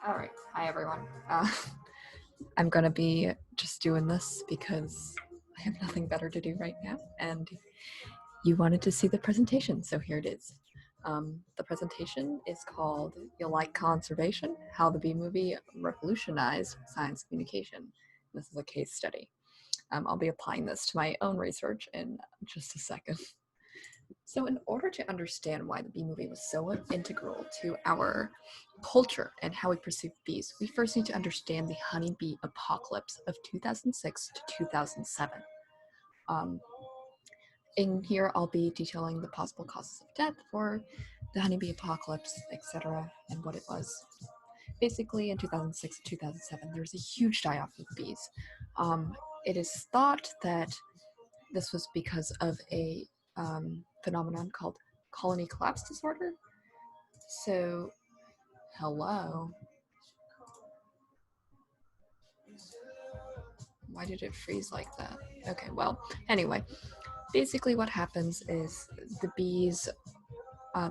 All right. Hi, everyone. I'm going to be just doing this because I have nothing better to do right now. And you wanted to see the presentation, so here it is. The presentation is called You Like Conservation? How the Bee Movie Revolutionized Science Communication. This is a case study. I'll be applying this to my own research in just a second. So, in order to understand why the bee movie was so integral to our culture and how we perceive bees, we first need to understand the honeybee apocalypse of 2006 to 2007. Um, in here, I'll be detailing the possible causes of death for the honeybee apocalypse, etc., and what it was. Basically, in 2006 to 2007, there was a huge die off of bees. It is thought that this was because of a phenomenon called colony collapse disorder. So, hello. Why did it freeze like that? Okay, well, anyway, basically what happens is the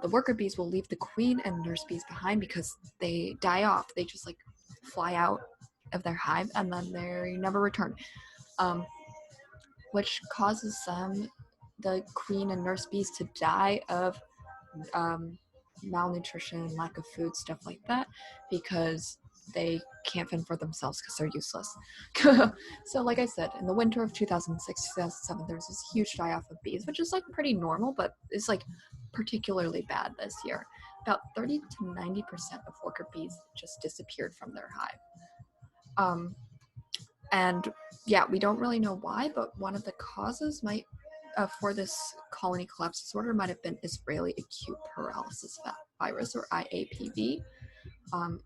worker bees will leave the queen and nurse bees behind because they die off. They just like fly out of their hive and then they never return, um, which causes the queen and nurse bees, to die of um, malnutrition, lack of food, stuff like that, because they can't fend for themselves because they're useless. So, like I said, in the winter of 2006, 2007, there was this huge die off of bees, which is like pretty normal, but it's like particularly bad this year. About 30 to 90% of worker bees just disappeared from their hive. And yeah, we don't really know why, but one of the causes might for this colony collapse disorder might have been Israeli acute paralysis virus, or IAPV.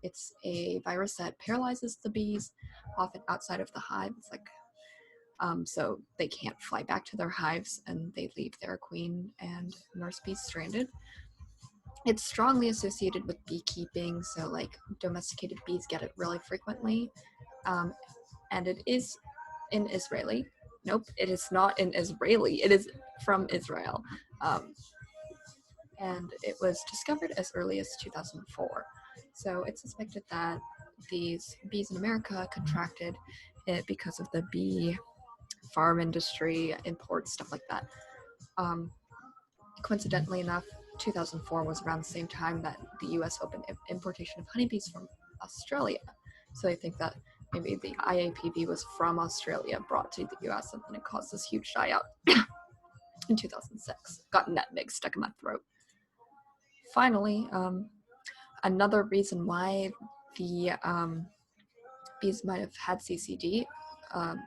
It's a virus that paralyzes the bees, often outside of the hive. It's like so they can't fly back to their hives, and they leave their queen and nurse bees stranded. It's strongly associated with beekeeping, so like domesticated bees get it really frequently, and it is in Israeli. Nope, it is not in Israeli. It is from Israel. Um, and it was discovered as early as 2004. So it's suspected that these bees in America contracted it because of the bee farm industry, imports, stuff like that. Um, Coincidentally enough, 2004 was around the same time that the US opened importation of honeybees from Australia. So they think that maybe the IAPV was from Australia brought to the US, and then it caused this huge die out in 2006. Got nutmeg stuck in my throat. Finally, another reason why the bees might have had CCD,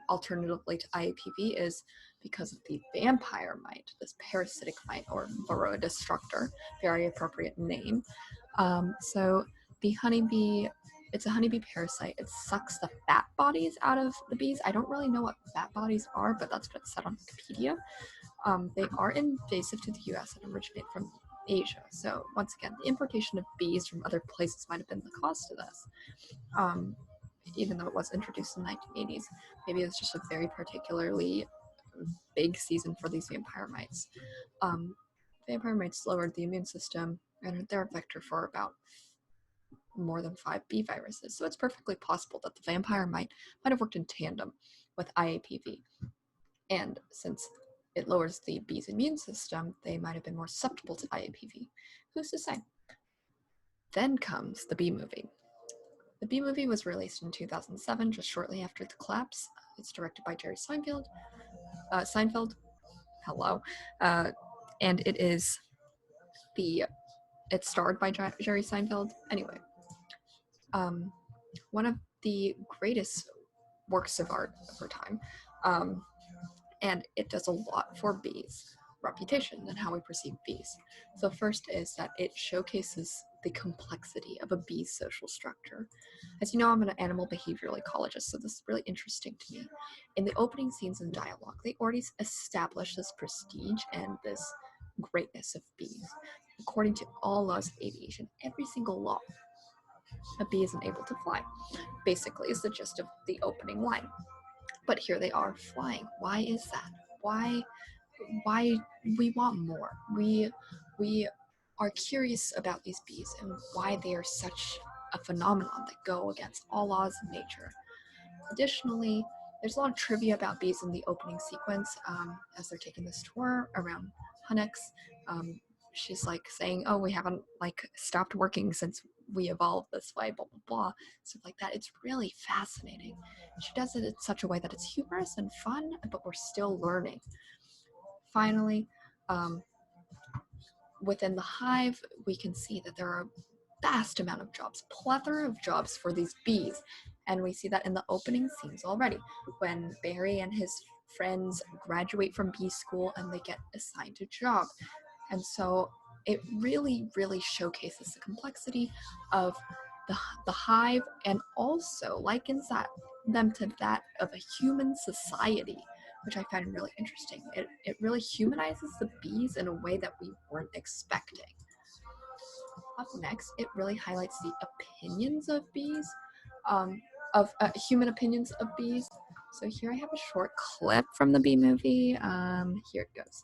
alternatively to IAPV, is because of the vampire mite, this parasitic mite, or Varroa destructor, very appropriate name. So the honeybee, it's a honeybee parasite. It sucks the fat bodies out of the bees. I don't really know what fat bodies are, but that's what it said on Wikipedia. They are invasive to the US and originate from Asia. So once again, the importation of bees from other places might have been the cause to this. Even though it was introduced in the 1980s, maybe it was just a very particularly big season for these vampire mites. Vampire mites lowered the immune system, and they're a vector for about more than 5 bee viruses. So it's perfectly possible that the vampire mite might have worked in tandem with IAPV. And since it lowers the bee's immune system, they might have been more susceptible to IAPV. Who's to say? Then comes the bee movie. The Bee Movie was released in 2007, just shortly after the collapse. It's directed by Jerry Seinfeld. Hello. And it's starred by Jerry Seinfeld. Anyway, one of the greatest works of art of our time. And it does a lot for bees' reputation and how we perceive bees. So first is that it showcases the complexity of a bee's social structure. As you know, I'm an animal behavioral ecologist, so this is really interesting to me. In the opening scenes and dialogue, they already establish this prestige and this greatness of bees. According to all laws of aviation, every single law, a bee isn't able to fly, basically is the gist of the opening line. But here they are flying. Why is that? Why we want more? We are curious about these bees and why they are such a phenomenon that go against all laws of nature. Additionally, there's a lot of trivia about bees in the opening sequence as they're taking this tour around Hunnix. She's like saying, "Oh, we haven't like stopped working since we evolved this way," blah blah blah, stuff like that. It's really fascinating. She does it in such a way that it's humorous and fun, but we're still learning. Finally, within the hive, we can see that there are a vast amount of jobs, plethora of jobs for these bees. And we see that in the opening scenes already, when Barry and his friends graduate from bee school and they get assigned a job. And so it really, really showcases the complexity of the hive and also likens them to that of a human society, which I find really interesting. It really humanizes the bees in a way that we weren't expecting. Up next, it really highlights the opinions of bees, of human opinions of bees. So here I have a short clip from the bee movie. Here it goes.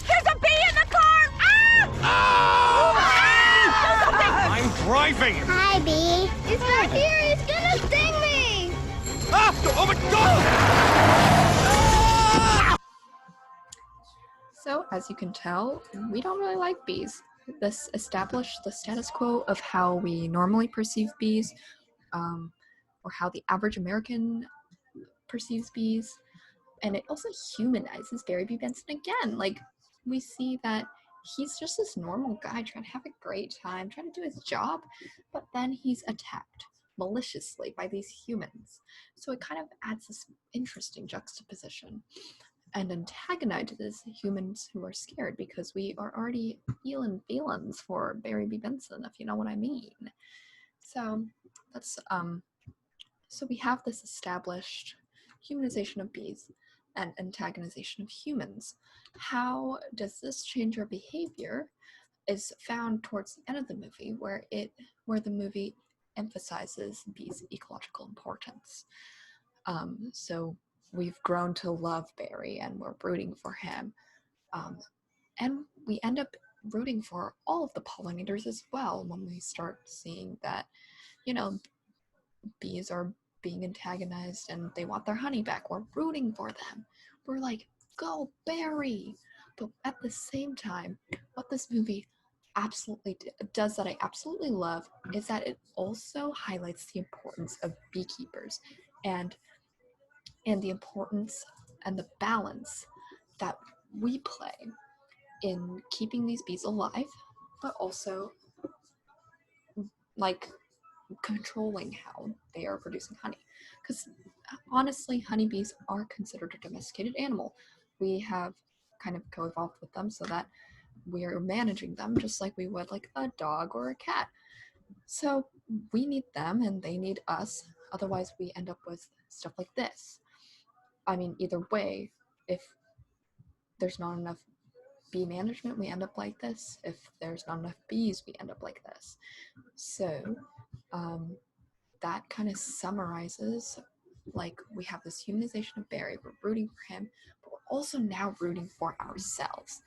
There's a bee in the car! Ah! Ah! I'm driving! Hi, bee. He's back here. He's gonna sting me. Ah! Oh my God! So, as you can tell, we don't really like bees. This established the status quo of how we normally perceive bees, or how the average American perceives bees. And it also humanizes Barry B. Benson again. Like, we see that he's just this normal guy trying to have a great time, trying to do his job, but then he's attacked maliciously by these humans. So it kind of adds this interesting juxtaposition and antagonizes humans who are scared because we are already feeling feelings for Barry B. Benson, if you know what I mean. So that's so we have this established humanization of bees and antagonization of humans. How does this change our behavior is found towards the end of the movie, where the movie emphasizes bees' ecological importance. So we've grown to love Barry and we're rooting for him. And we end up rooting for all of the pollinators as well when we start seeing that, bees are being antagonized and they want their honey back. We're rooting for them. We're like, go Barry! But at the same time, what this movie absolutely does that I absolutely love is that it also highlights the importance of beekeepers and the importance and the balance that we play in keeping these bees alive, but also like controlling how they are producing honey. Because honestly, honeybees are considered a domesticated animal. We have kind of co-evolved with them so that we are managing them just like we would like a dog or a cat. So we need them and they need us. Otherwise, we end up with stuff like this. I mean, either way, if there's not enough bee management, we end up like this. If there's not enough bees, we end up like this. So that kind of summarizes, like, we have this humanization of Barry, we're rooting for him, but we're also now rooting for ourselves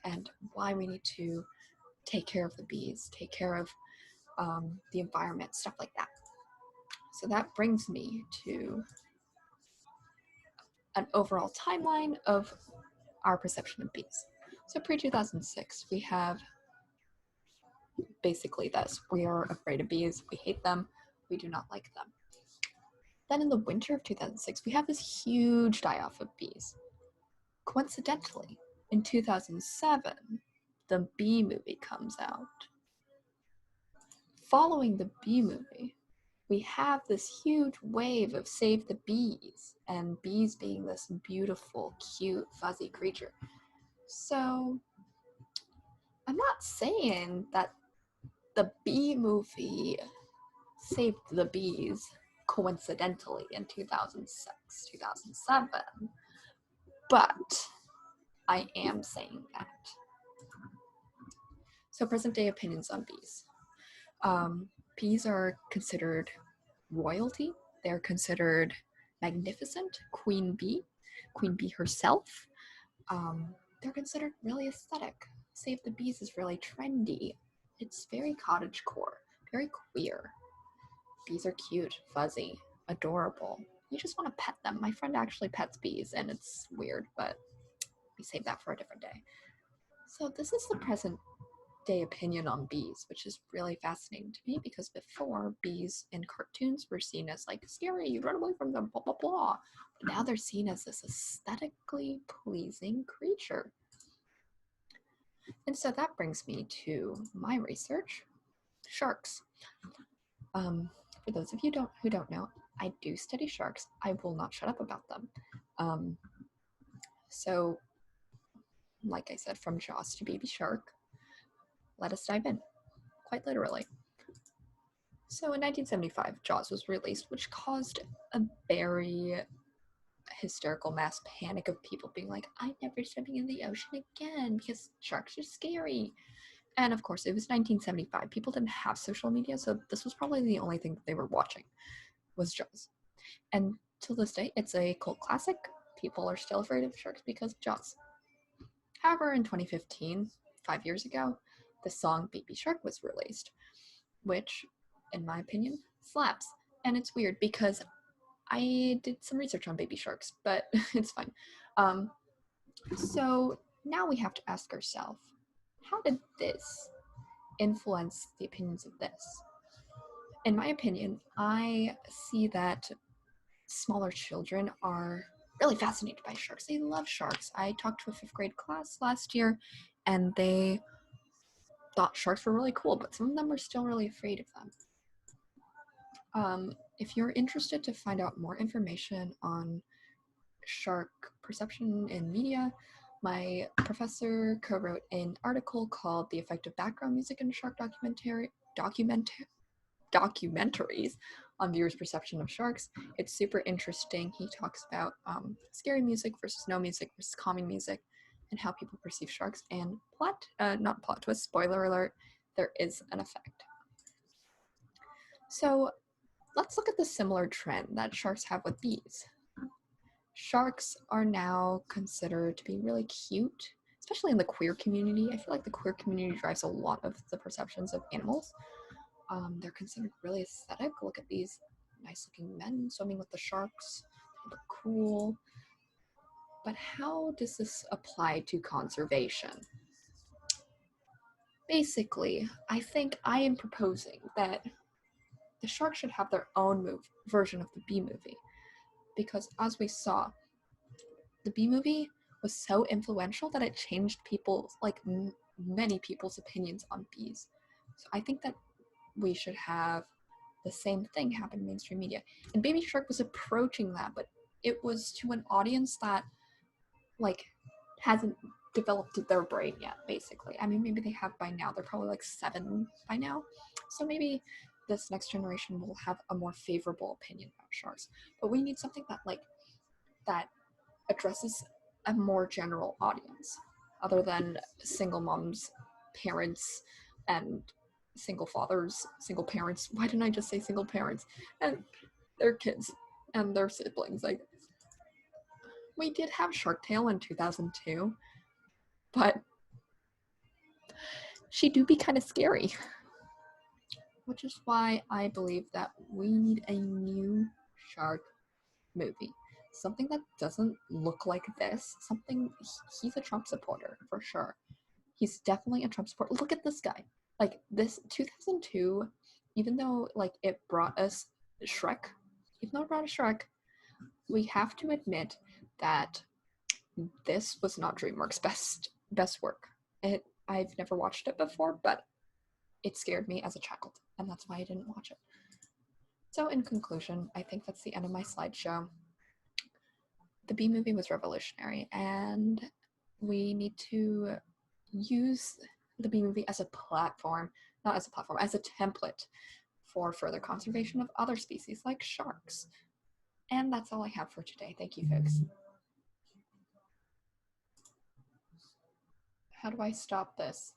and why we need to take care of the bees, take care of the environment, stuff like that. So that brings me to an overall timeline of our perception of bees. So pre-2006, we have basically this. We are afraid of bees, we hate them, we do not like them. Then in the winter of 2006, we have this huge die-off of bees. Coincidentally, in 2007, the Bee Movie comes out. Following the Bee Movie, we have this huge wave of Save the Bees, and bees being this beautiful, cute, fuzzy creature. So, I'm not saying that the Bee Movie saved the bees coincidentally in 2006, 2007, but I am saying that. So present day opinions on bees. Bees are considered royalty. They're considered magnificent. Queen bee herself. They're considered really aesthetic. Save the Bees is really trendy. It's very cottagecore, very queer. Bees are cute, fuzzy, adorable. You just want to pet them. My friend actually pets bees, and it's weird, but we save that for a different day. So this is the present day opinion on bees, which is really fascinating to me because before, bees in cartoons were seen as like scary, you run away from them, blah blah blah. But now they're seen as this aesthetically pleasing creature. And so that brings me to my research, sharks. For those of you who don't know, I do study sharks. I will not shut up about them. So, like I said, from Jaws to Baby Shark, let us dive in, quite literally. So in 1975, Jaws was released, which caused a very hysterical mass panic of people being like, I'm never swimming in the ocean again because sharks are scary. And of course, it was 1975. People didn't have social media, so this was probably the only thing that they were watching was Jaws. And to this day, it's a cult classic. People are still afraid of sharks because of Jaws. However, in 2015, 5 years ago, the song Baby Shark was released, which, in my opinion, slaps. And it's weird because I did some research on baby sharks, but it's fine. So now we have to ask ourselves, how did this influence the opinions of this? In my opinion, I see that smaller children are really fascinated by sharks. They love sharks. I talked to a fifth grade class last year, and they thought sharks were really cool, but some of them are still really afraid of them. If you're interested to find out more information on shark perception in media, my professor co-wrote an article called The Effect of Background Music in Shark Documentaries on Viewers' Perception of Sharks. It's super interesting. He talks about scary music versus no music versus calming music and how people perceive sharks. And not plot twist, spoiler alert, there is an effect. So let's look at the similar trend that sharks have with bees. Sharks are now considered to be really cute, especially in the queer community. I feel like the queer community drives a lot of the perceptions of animals. They're considered really aesthetic. Look at these nice looking men swimming with the sharks. They look cool. But how does this apply to conservation? Basically, I think I am proposing that the sharks should have their own version of the bee movie. Because as we saw, the bee movie was so influential that it changed many people's opinions on bees. So I think that we should have the same thing happen in mainstream media. And Baby Shark was approaching that, but it was to an audience that hasn't developed their brain yet, basically. I mean, maybe they have by now. They're probably 7 by now. So maybe this next generation will have a more favorable opinion about sharks. But we need something that addresses a more general audience, other than single moms, parents, and single fathers, single parents. Why didn't I just say single parents? And their kids and their siblings. We did have Shark Tale in 2002, but she do be kind of scary. Which is why I believe that we need a new shark movie. Something that doesn't look like this. He's a Trump supporter, for sure. He's definitely a Trump supporter. Look at this guy. This 2002, even though, it brought us Shrek, we have to admit that this was not DreamWorks' best work. I've never watched it before, but it scared me as a child, and that's why I didn't watch it. So in conclusion, I think that's the end of my slideshow. The Bee Movie was revolutionary, and we need to use the Bee Movie as a template for further conservation of other species like sharks. And that's all I have for today. Thank you, folks. How do I stop this?